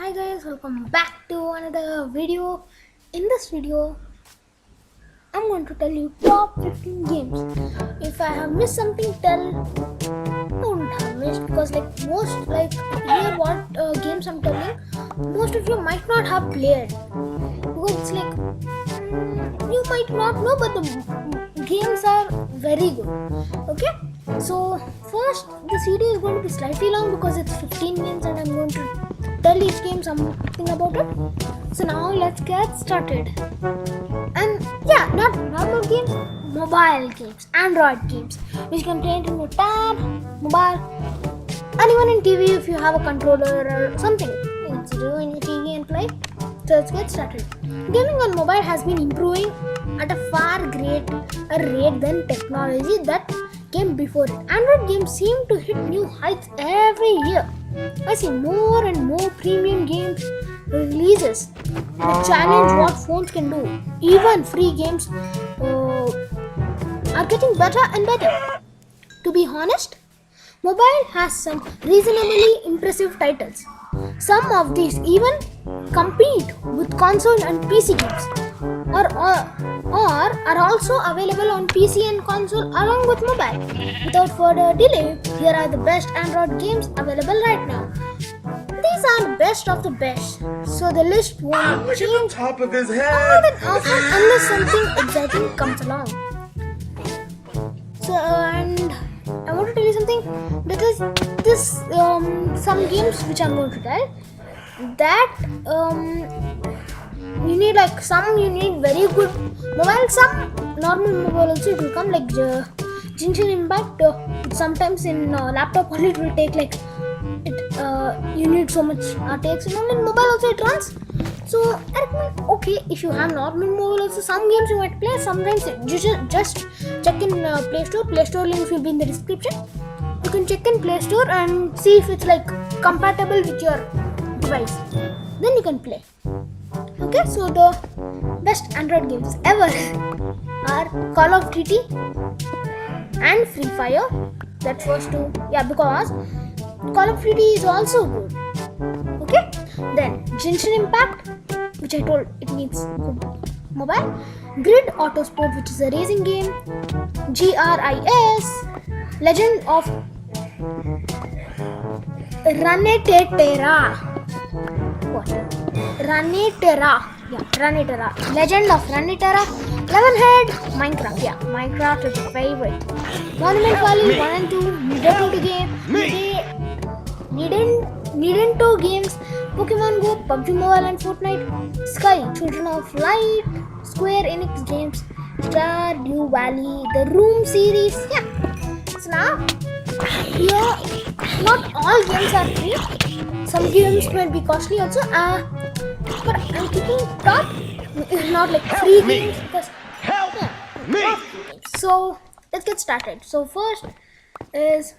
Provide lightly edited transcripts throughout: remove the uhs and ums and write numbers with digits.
Hi guys, welcome back to another video. In this video, I'm going to tell you top 15 games. If I have missed something, I wouldn't have missed because here what games I'm telling, most of you might not have played because it's you might not know, but the games are very good. Okay, so first the video is going to be slightly long because it's 15 games and I'm going to tell each game something about it. So now let's get started. And yeah, not normal games, mobile games, Android games, which can play it in your tab, mobile, and even in TV if you have a controller or something. You can do in your TV and play. So let's get started. Gaming on mobile has been improving at a far greater rate than technology that came before it. Android games seem to hit new heights every year. I see more and more premium games releases that challenge what phones can do. Even free games are getting better and better. To be honest, mobile has some reasonably impressive titles. Some of these even compete with console and PC games, or are also available on PC and console along with mobile. Without further delay, here are the best Android games available right now. These are the best of the best, so the list won't change top of his head. all that often unless something exciting comes along. So and I want to tell you something. That is this some games which I'm going to tell that you need you need very good mobile, some normal mobile also it will come like Genshin Impact. Sometimes in laptop only it will take you need so much takes, and only in mobile also it runs. So I recommend, okay, if you have normal mobile also, some games you might play. Sometimes you just check in Play Store. Play Store links will be in the description. You can check in Play Store and see if it's compatible with your device. Then you can play. Okay, so the best Android games ever are Call of Duty and Free Fire. That first two, yeah, because Call of Duty is also good. Okay, then Genshin Impact, which I told it needs mobile. GRIS Autosport, which is a racing game. GRIS, Legend of Runeterra. What? Runeterra. Yeah, Runeterra. Legend of Runeterra. Lemonhead. Minecraft. Yeah, Minecraft is a favorite. Monument Valley 1 and 2. Nintendo games. Pokemon Go, PUBG Mobile and Fortnite. Sky, Children of Light. Square Enix games. Stardew Valley. The Room series. Yeah. So now, here, not all games are free. Some games might be costly also. But I'm keeping top. It's not like free games because so let's get started. So first is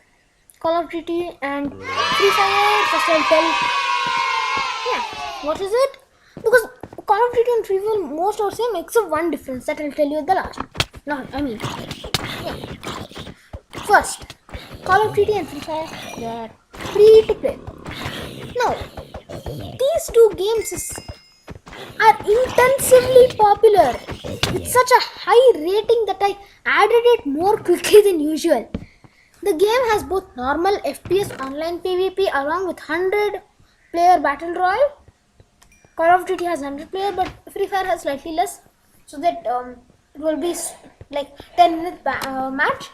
Call of Duty and Free Fire. First I'll tell. Yeah, what is it? Because Call of Duty and Free Fire most are same except one difference that I'll tell you at the last. No, I mean, yeah. First, Call of Duty and Free Fire, they're free to play. Now, these two games are intensively popular with such a high rating that I added it more quickly than usual. The game has both normal FPS online PvP along with 100 player battle royale. Call of Duty has 100 player, but Free Fire has slightly less, so that it will be 10-minute match.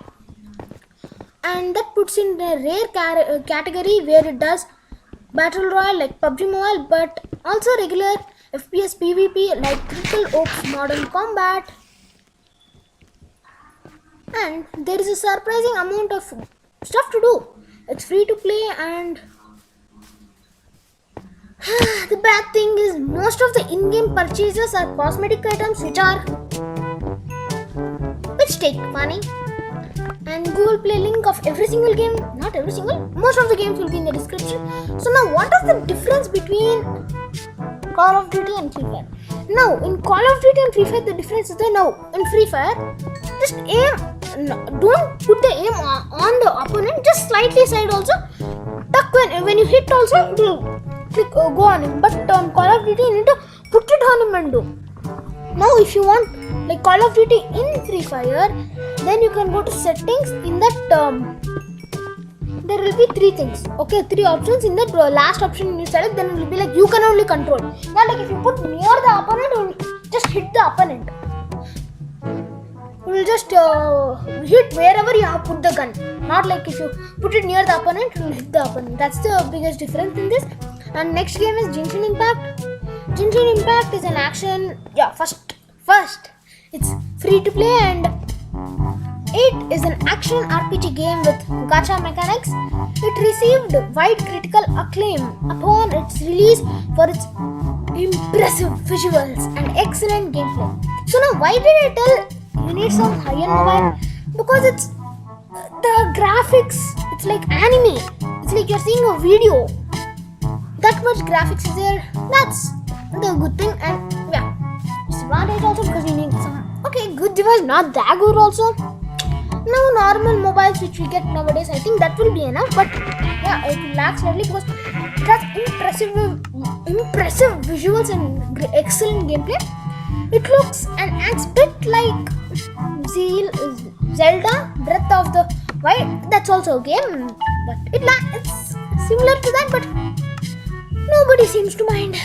And that puts in the rare category where it does battle royale like PUBG Mobile, but also regular FPS PvP like Triple Ops Modern Combat. And there is a surprising amount of stuff to do. It's free to play, and the bad thing is most of the in-game purchases are cosmetic items which take money. And Google Play link of every single game, not every single, most of the games will be in the description. So now what is the difference between Call of Duty and Free Fire? Now in Call of Duty and Free Fire the difference is that now in Free Fire just aim, don't put the aim on the opponent, just slightly side also. tuck when you hit also it will click go on him. But on Call of Duty you need to put it on him and do. Now if you want like Call of Duty in Free Fire, then you can go to settings. In that there will be three things. Okay, three options. In that last option you select, then it will be like you can only control. Now like if you put near the opponent, it will just hit the opponent. It will just hit wherever you have put the gun. Not like if you put it near the opponent, it will hit the opponent. That's the biggest difference in this. And next game is Genshin Impact. Genshin Impact is an action. Yeah, first it's free to play, and it is an action RPG game with gacha mechanics. It received wide critical acclaim upon its release for its impressive visuals and excellent gameplay. So now why did I tell you need some high-end mobile? Because it's the graphics, it's like anime. It's like you're seeing a video. That much graphics is there. That's the good thing. And yeah, disadvantage also because you need some good device, not that good also. Now normal mobiles which we get nowadays, I think that will be enough. But yeah, it lacks slightly because it has impressive visuals and excellent gameplay. It looks and acts bit like Zelda Breath of the Wild. That's also a game, but it's similar to that, but nobody seems to mind.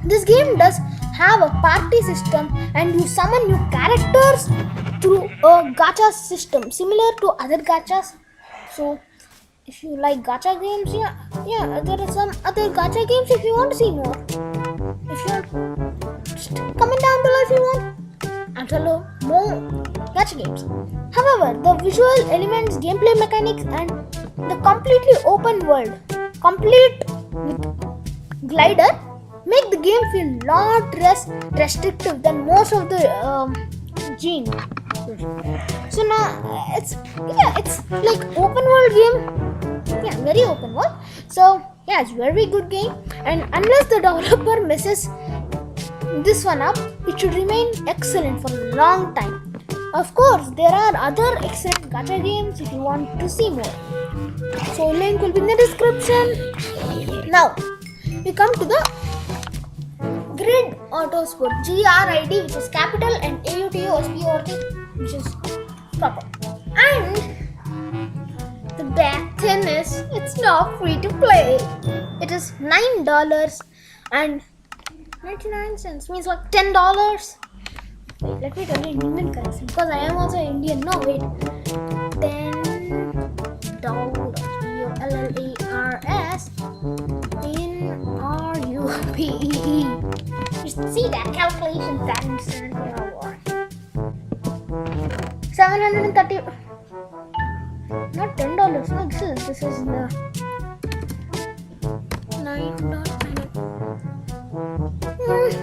This game does have a party system, and you summon new characters through a gacha system similar to other gachas. So if you like gacha games, yeah, there are some other gacha games if you want to see more. If you want, just comment down below if you want. I'll tell you more gacha games. However, the visual elements, gameplay mechanics, and the completely open world, complete with glider, make the game feel lot less restrictive than most of the Gene. So now it's like open world game. Yeah, very open world. So yeah, it's very good game. And unless the developer messes this one up, it should remain excellent for a long time. Of course, there are other excellent gacha games if you want to see more. So link will be in the description. Now we come to the GRID Autosport, GRID, which is capital, and AUTOSPORT, which is proper. And the bad thing is, it's not free to play. It is $9.99, means like $10. Wait, let me tell you in Indian currency because I am also Indian. No, wait, $10 BOLLARS in RUPEE. Just see that calculation times 730. Not $10. No, this is the $9.99.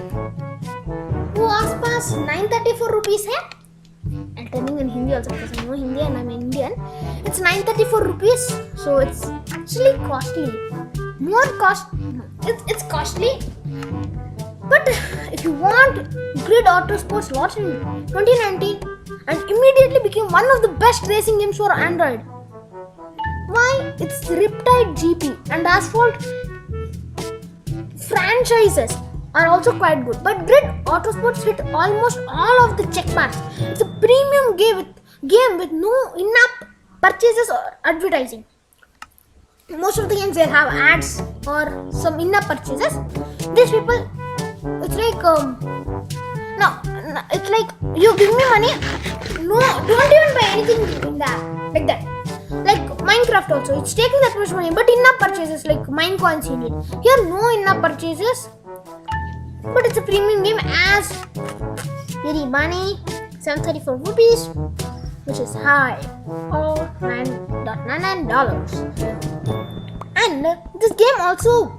वो आसपास 934 rupees है. I'm telling in Hindi also because I know Hindi and I'm Indian. It's 934 rupees, so it's actually costly. It's costly. But if you want, GRID Autosports launched in 2019 and immediately became one of the best racing games for Android. Why? It's Riptide GP and Asphalt franchises are also quite good. But GRID Autosports hit almost all of the check marks. It's a premium game with no in-app purchases or advertising. Most of the games will have ads or some in-app purchases. These people, it's like it's like you give me money. No, don't even buy anything in that like that. Like Minecraft also, it's taking that much money, but in-app purchases like mine coins you need. Here no in-app purchases, but it's a premium game as very money, 734 rupees, which is high, or $9.99. And this game also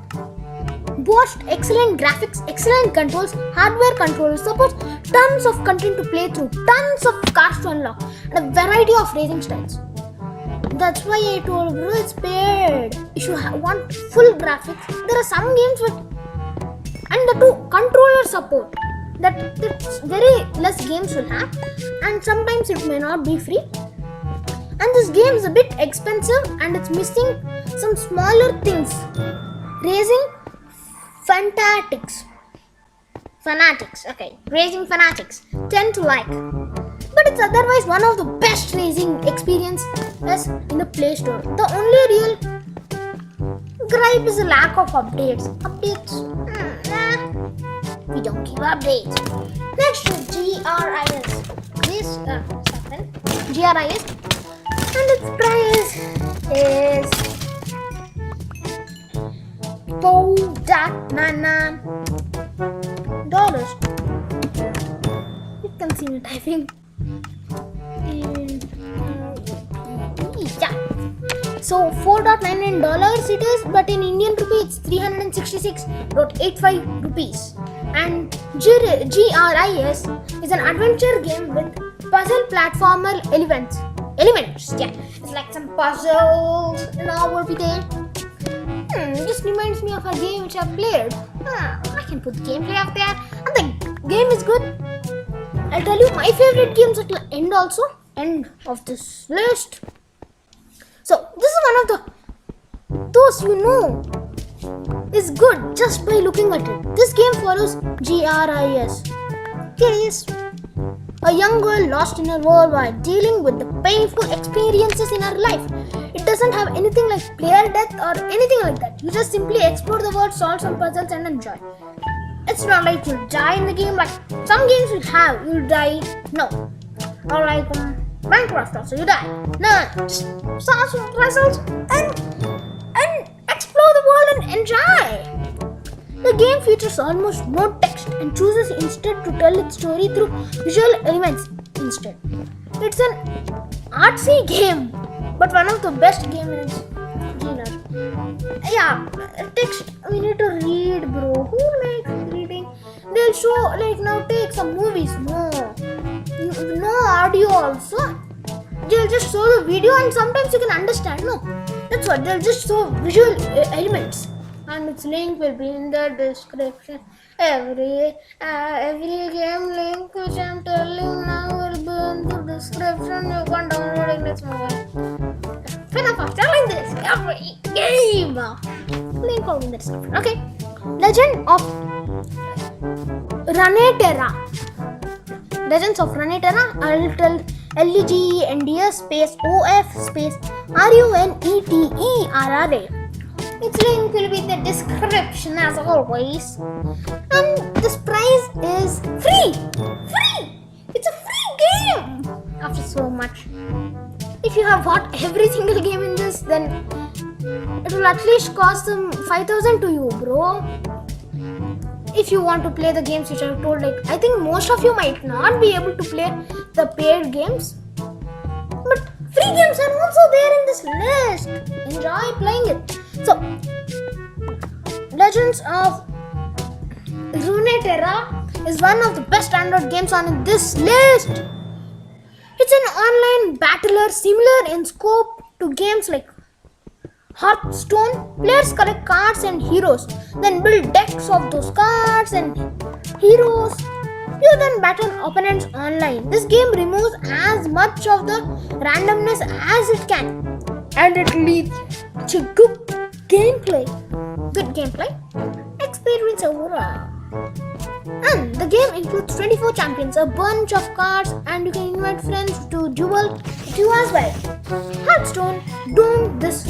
boasts excellent graphics, excellent controls, hardware controls, supports tons of content to play through, tons of cars to unlock, and a variety of racing styles. That's why I told you it's paid. If you want full graphics, there are some games with and the two controller support that's very less games will have, and sometimes it may not be free. And this game is a bit expensive and it's missing some smaller things. Raising Raising fanatics tend to like. But it's otherwise one of the best racing experiences in the Play Store. The only real gripe is the lack of updates. We don't give updates. Next is GRIS. GRIS. And its price is $4.99. You can see me typing. Yeah. So $4.99 it is, but in Indian rupee it's 366.85 rupees. And GRIS is an adventure game with puzzle platformer elements. Yeah, it's like some puzzles and all will be there. Just reminds me of a game which I played. I can put the gameplay up there, and the game is good. I'll tell you my favorite games at the end of this list. So this is one of those is good just by looking at it. This game follows GRIS. Here is a young girl lost in a world while dealing with the painful experiences in her life. It doesn't have anything like player death or anything like that. You just simply explore the world, solve some puzzles and enjoy. It's not like you'll die in the game like some games you'll die. No. Or like Minecraft also, you die. No. Just solve some puzzles and explore the world and enjoy. The game features almost no text and chooses instead to tell its story through visual elements instead. It's an artsy game, but one of the best games in its genre. Yeah, text we need to read, bro. Who likes reading? They'll show now take some movies. No audio also. They'll just show the video and sometimes you can understand. No, that's what they'll just show visual elements. And its link will be in the description. Every game link which I'm telling now will be in the description. You can download it in this mobile. Enough of telling this. Every game link will be in the description. Okay. Legends of Runeterra. I'll tell LEGENDS space OF space RUNETERRA. Its link will be in the description as always. And this prize is free! It's a free game! After so much. If you have bought every single game in this, then it will at least cost them 5,000 to you, bro. If you want to play the games which I have told, I think most of you might not be able to play the paid games. But free games are also there in this list. Enjoy playing it. So, Legends of Runeterra is one of the best Android games on this list. It's an online battler similar in scope to games like Hearthstone. Players collect cards and heroes, then build decks of those cards and heroes. You then battle opponents online. This game removes as much of the randomness as it can, and it leads to good gameplay experience overall. And the game includes 24 champions, a bunch of cards, and you can invite friends to duel with you as well. Hearthstone doomed this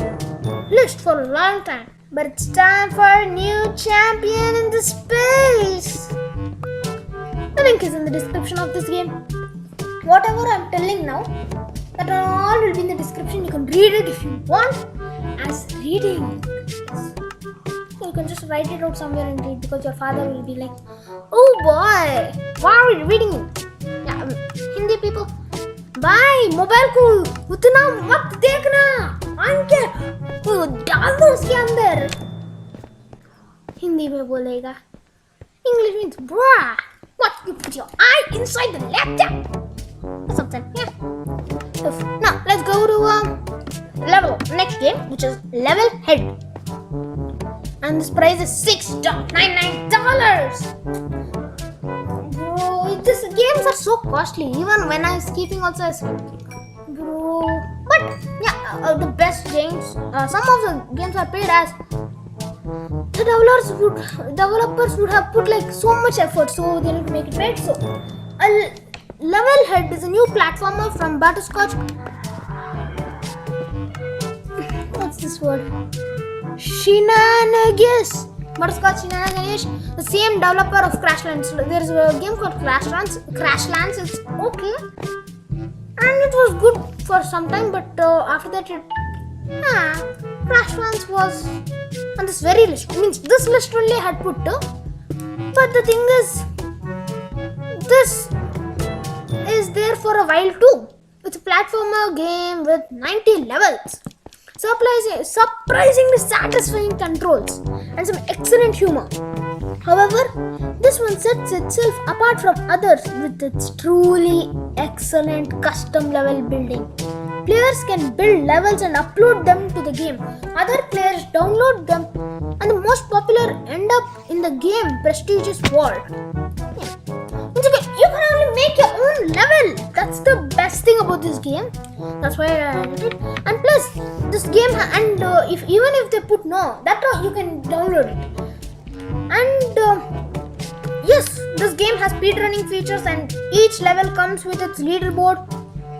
list for a long time, but it's time for a new champion in the space. The link is in the description of this game. Whatever I'm telling now, that all will be in the description. You can read it if you want as reading. You can just write it out somewhere and read, because your father will be like, oh boy, why are we reading it? Yeah, Hindi people, bye, mobile को उतना मत देखना, आंखें डाल दो उसके अंदर. हिंदी में बोलेगा. English means bruh, what, you put your eye inside the laptop or something. Yeah. Now let's go to next game, which is Level Head. And this price is $6.99. Bro, these games are so costly. Even when I was keeping also, bro. But But yeah, the best games, some of the games are paid as the developers would have put like so much effort, so they need to make it paid. So a Level Head is a new platformer from Butterscotch. What's this word? Shenanigans. Butterscotch Shenanigans, the same developer of Crashlands. There is a game called Crashlands. It's okay, and it was good for some time, but after that, Crashlands was on this very list. Means this list only had put but the thing is, this is there for a while too. It's a platformer game with 90 levels. Surprisingly satisfying controls and some excellent humor. However, this one sets itself apart from others with its truly excellent custom level building. Players can build levels and upload them to the game. Other players download them, and the most popular end up in the game prestigious world. You can only make your own level. That's the best thing about this game. That's why I did it. And plus, this game even if they put you can download it. And yes, this game has speedrunning features, and each level comes with its leaderboard.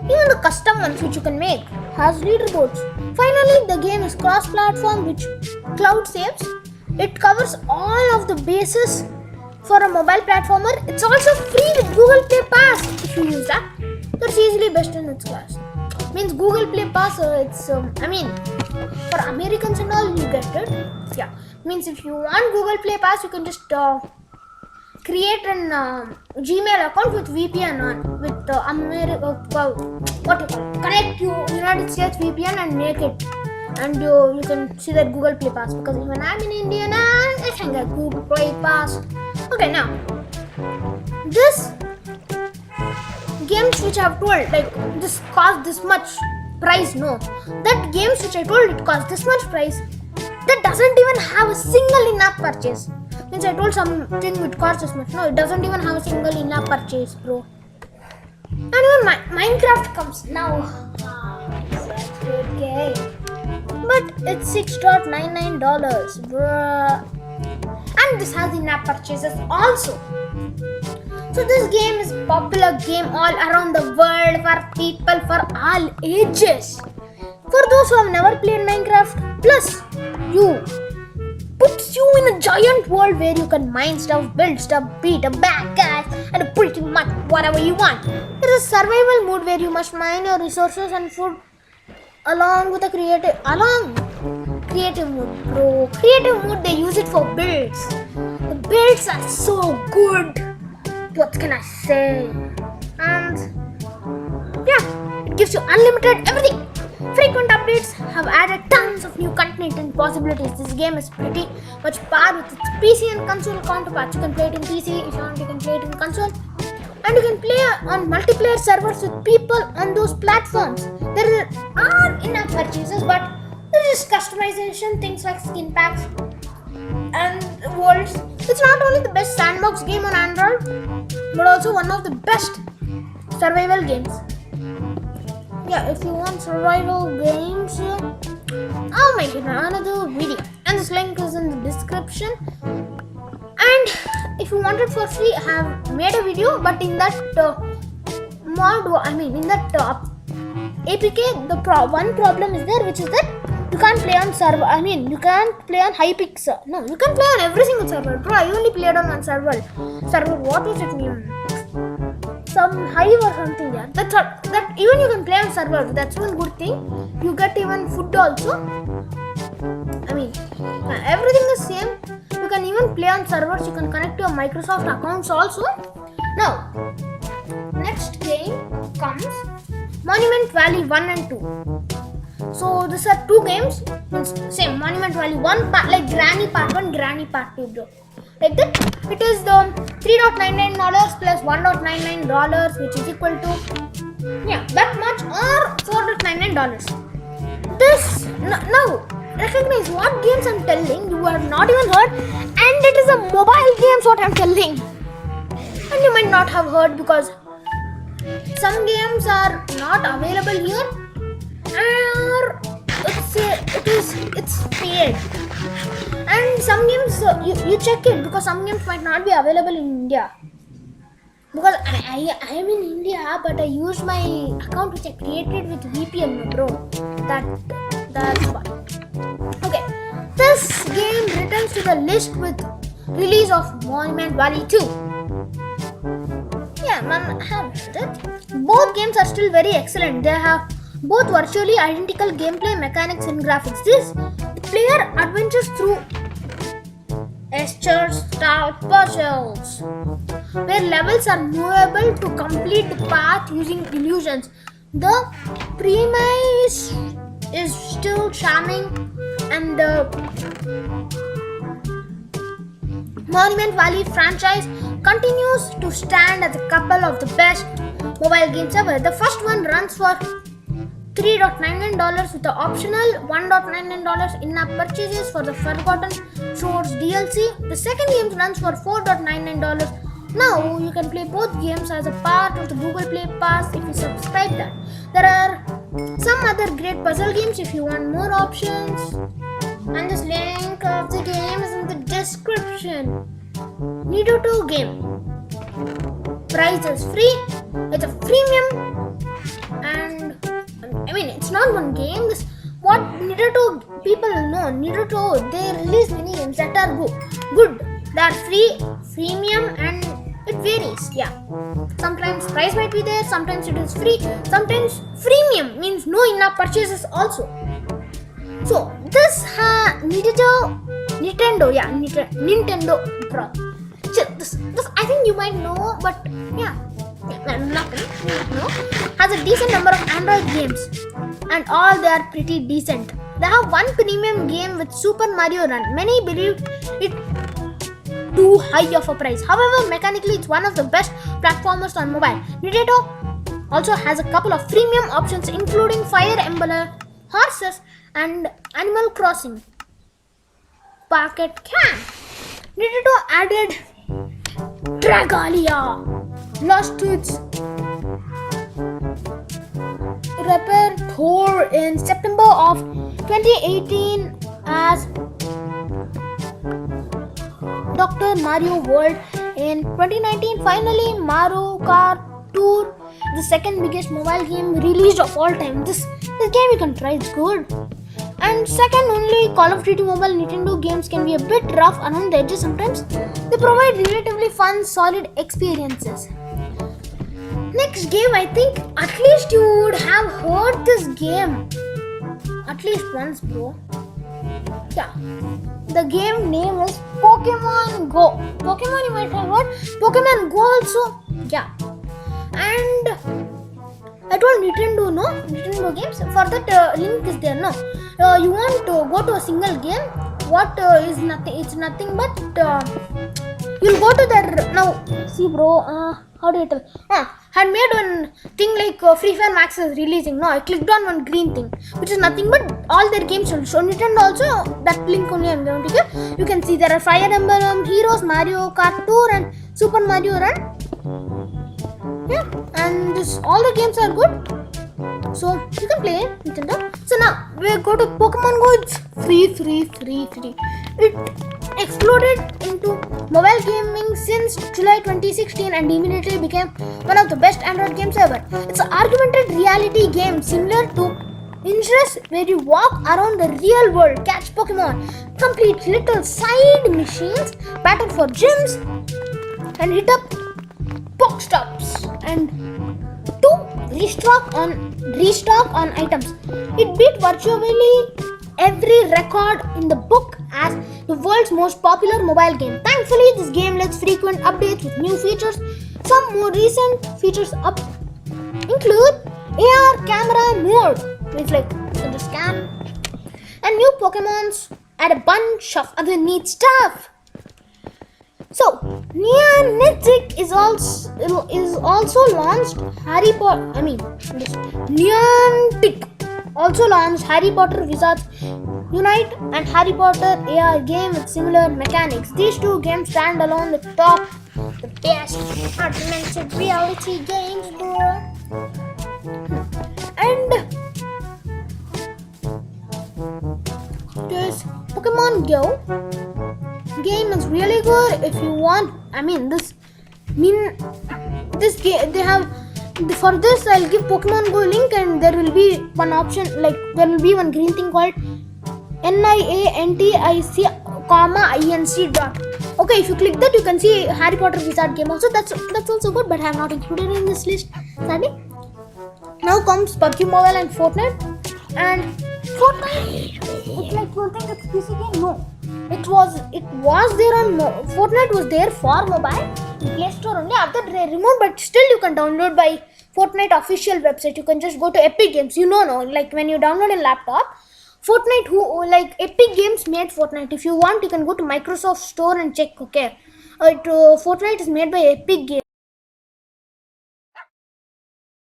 Even the custom ones which you can make has leaderboards. Finally, the game is cross-platform, which cloud saves. It covers all of the bases for a mobile platformer. It's also free with Google Play Pass if you use that. That's easily best in its class. Means Google Play Pass, for Americans and all, you get it. Yeah, means if you want Google Play Pass, you can just create an Gmail account with VPN on, with connect to United States VPN and make it, and you can see that Google Play Pass, because even I'm in India now, I can get Google Play Pass. Okay, now this games which I've told, like this cost this much price, that games which I told it cost this much price, that doesn't even have a single in-app purchase. Means I told something which costs this much. No, it doesn't even have a single in-app purchase, bro. And even Minecraft comes now. Such a good game. But it's $6.99, bruh. And this has in-app purchases also. So this game is a popular game all around the world for people for all ages. For those who have never played Minecraft, plus puts you in a giant world where you can mine stuff, build stuff, beat a bad guy, and pretty much whatever you want. There is a survival mode where you must mine your resources and food along with a creative mode, bro. Creative mode, they use it for builds. The builds are so good. What can I say? And yeah, it gives you unlimited everything. Frequent updates have added tons of new content and possibilities. This game is pretty much par with its PC and console counterparts. You can play it in PC, if you want you can play it in console. And you can play on multiplayer servers with people on those platforms. There are in-app purchases, but there is customization, things like skin packs and worlds. It's not only the best sandbox game on Android, but also one of the best survival games. Yeah, if you want survival games, I'll make it another video, and this link is in the description. And if you want it for free, I have made a video, but in that APK, one problem is there, which is that you can't play on server. You can't play on Hypixel. No, you can play on every single server. Bro, I only played on one server. What was it name? Some Hive or something there. That even you can play on server. That's one good thing. You get even food also. Everything is same. You can even play on servers. You can connect to your Microsoft accounts also. Now, next game comes Monument Valley 1 and 2. So these are two games. Same Monument Valley 1 part, like Granny Part 1, Granny Part 2, bro. Like that. It is the $3.99 plus $1.99, which is equal to that much, or $4.99. This now recognize what games I'm telling. You have not even heard, and it is a mobile games what I'm telling. And you might not have heard because some games are not available here. or it's paid. And some games you check it because some games might not be available in India. Because I am in India, but I use my account which I created with VPN, bro. That's why. Okay, this game returns to the list with release of Monument Valley 2. Yeah, man, I have read it. Both games are still very excellent. They have both virtually identical gameplay mechanics and graphics. The player adventures through Escher-style puzzles, where levels are movable to complete the path using illusions. The premise is still charming, and the Monument Valley franchise continues to stand as a couple of the best mobile games ever. The first one runs for $3.99 with the optional $1.99 in-app purchases for the Forgotten Shores DLC. The second game runs for $4.99. Now you can play both games as a part of the Google Play Pass if you subscribe that. There are some other great puzzle games if you want more options. And this link of the game is in the description. Nido 2 game. Price is free. It's a freemium, and I mean it's not one game. This what Nido 2 people know. Nido 2 they release many games that are good. They are free, freemium, and it varies. Yeah. Sometimes price might be there. Sometimes it is free. Sometimes freemium means no in-app purchases also. So this Nintendo, yeah, Nintendo Pro. So this I think you might know, but yeah, not know. Has a decent number of Android games, and all they are pretty decent. They have one premium game with Super Mario Run. Many believe it too high of a price. However, mechanically it's one of the best platformers on mobile. Nintendo also has a couple of freemium options, including Fire Emblem, Horses, and Animal Crossing Pocket Camp. Nintendo added Dragalia, lost to its repertoire in September of 2018 as Dr. Mario World. In 2019, finally Mario Kart Tour, the second biggest mobile game released of all time. This game you can try, it's good. And second only Call of Duty Mobile. Nintendo games can be a bit rough around the edges sometimes. They provide relatively fun, solid experiences. Next game, I think at least you would have heard this game at least once, bro. Yeah, the game name is Pokemon Go. Pokemon you might have heard. Pokemon Go also. Yeah, and I told Nintendo games. For that link is there. No, you want to go to a single game. What is nothing? It's nothing but you'll go to their now. See, bro. How do I tell? Had made one thing like Free Fire Max is releasing. No, I clicked on one green thing, which is nothing but all their games will show. Nintendo also that link only I'm going to give. You can see there are Fire Emblem Heroes, Mario Kart Tour, and Super Mario Run. Yeah, and all the games are good, so you can play it, Nintendo. So now we go to Pokemon Go. It's free. It exploded into mobile gaming since July 2016 and immediately became one of the best Android games ever. It's an augmented reality game similar to Ingress, where you walk around the real world, catch Pokemon, complete little side missions, battle for gyms, and hit up Pokestops and to restock on items. It beat virtually every record in the book as the world's most popular mobile game. Thankfully, this game lets frequent updates with new features. Some more recent features include AR camera mode, which like you can just scan, and new Pokemons and a bunch of other neat stuff. So, Niantic is also launched Harry Potter. Niantic also launched Harry Potter Wizards Unite and Harry Potter AR game with similar mechanics. These two games stand alone the top, the best augmented reality games, bro. And Pokemon Go game is really good if you want. This game they have. For this, I'll give Pokemon Go link, and there will be one option, like there will be one green thing called NIANTIC, INC dot. Okay, if you click that, you can see Harry Potter Wizard game also. That's also good, but I have not included in this list, sadly. Now comes PUBG Mobile and Fortnite. And Fortnite, it's like you think it's PC game. No, it was there on Fortnite was there for mobile in Play Store only. After they removed, but still you can download by Fortnite official website. You can just go to Epic Games. No, like when you download a laptop, Fortnite, like Epic Games made Fortnite. If you want, you can go to Microsoft Store and check. Okay, Fortnite is made by Epic Games.